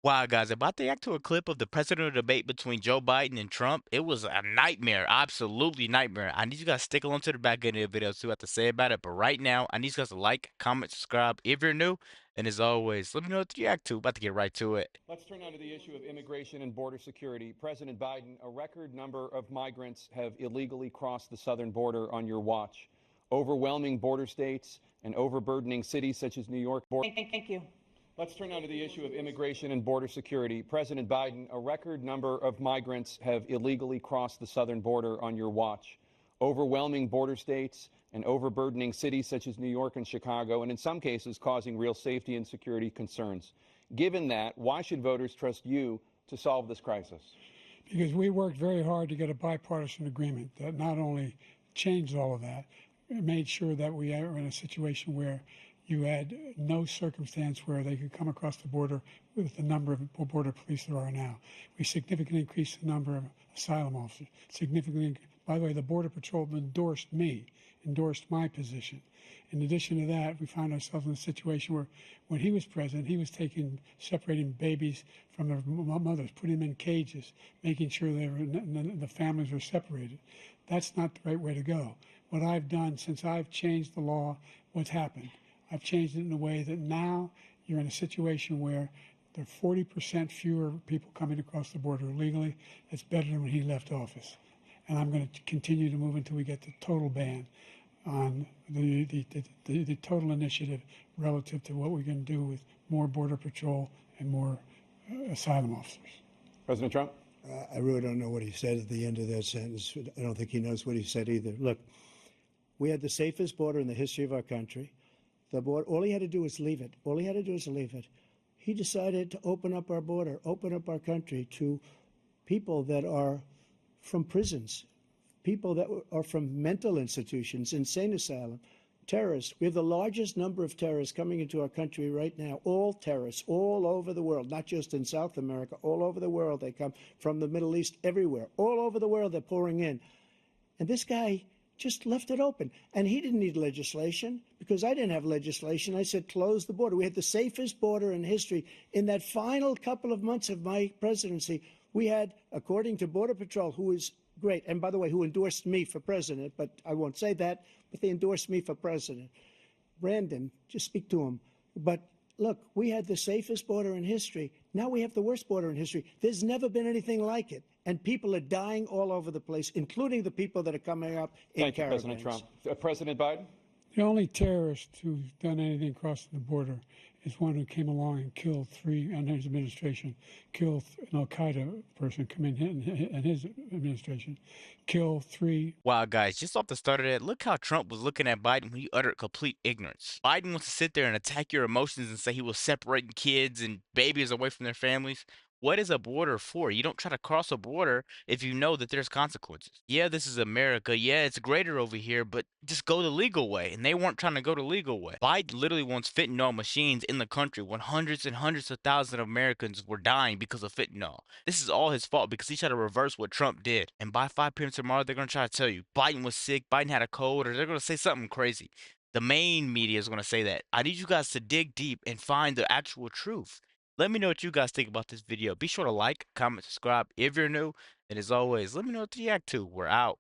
Wow, guys, about to react to a clip of the presidential debate between Joe Biden and Trump. It was a nightmare, absolutely nightmare. I need you guys to stick along to the back end of the video to see what I have to say about it. But right now, I need you guys to like, comment, subscribe if you're new. And as always, let me know what to react to. About to get right to it. Let's turn now to the issue of immigration and border security. President Biden, a record number of migrants have illegally crossed the southern border on your watch. Overwhelming border states and overburdening cities such as New York. Thank you. Let's turn now to the issue of immigration and border security. President Biden, a record number of migrants have illegally crossed the southern border on your watch. Overwhelming border states and overburdening cities such as New York and Chicago, and in some cases causing real safety and security concerns. Given that, why should voters trust you to solve this crisis? Because we worked very hard to get a bipartisan agreement that not only changed all of that, it made sure that we are in a situation where you had no circumstance where they could come across the border with the number of border police there are now. We significantly increased the number of asylum officers. Significantly, by the way, the Border Patrol endorsed my position. In addition to that, we found ourselves in a situation where when he was president, he was separating babies from their mothers, putting them in cages, making sure the families were separated. That's not the right way to go. What I've done since I've changed the law, what's happened? I've changed it in a way that now you're in a situation where there are 40% fewer people coming across the border illegally. That's better than when he left office. And I'm going to continue to move until we get the total ban on the total initiative relative to what we can do with more Border Patrol and more asylum officers. President Trump? I really don't know what he said at the end of that sentence. I don't think he knows what he said either. Look, we had the safest border in the history of our country. The border, all he had to do was leave it. All he had to do was leave it. He decided to open up our border, open up our country to people that are from prisons, people that are from mental institutions, insane asylum, terrorists. We have the largest number of terrorists coming into our country right now, all terrorists, all over the world, not just in South America, all over the world. They come from the Middle East, everywhere. All over the world, they're pouring in. And this guy just left it open. And he didn't need legislation because I didn't have legislation. I said, close the border. We had the safest border in history. In that final couple of months of my presidency, we had, according to Border Patrol, who is great, and by the way, who endorsed me for president, but I won't say that, but they endorsed me for president. Brandon, just speak to him. But look, we had the safest border in history. Now we have the worst border in history. There's never been anything like it. And people are dying all over the place, including the people that are coming up in Thank you, caravans. President Trump. President Biden? The only terrorist who's done anything crossing the border is one who came along and killed three, under his administration, killed an Al-Qaeda person come in his administration, killed three. Wow, guys, just off the start of that, look how Trump was looking at Biden when he uttered complete ignorance. Biden wants to sit there and attack your emotions and say he was separating kids and babies away from their families. What is a border for? You don't try to cross a border if you know that there's consequences. Yeah, this is America. Yeah, it's greater over here, but just go the legal way. And they weren't trying to go the legal way. Biden literally wants fentanyl machines in the country when hundreds and hundreds of thousands of Americans were dying because of fentanyl. This is all his fault because he tried to reverse what Trump did. And by 5 p.m. tomorrow, they're going to try to tell you Biden was sick, Biden had a cold, or they're going to say something crazy. The main media is going to say that. I need you guys to dig deep and find the actual truth. Let me know what you guys think about this video. Be sure to like, comment, subscribe if you're new. And as always, let me know what to react to. We're out.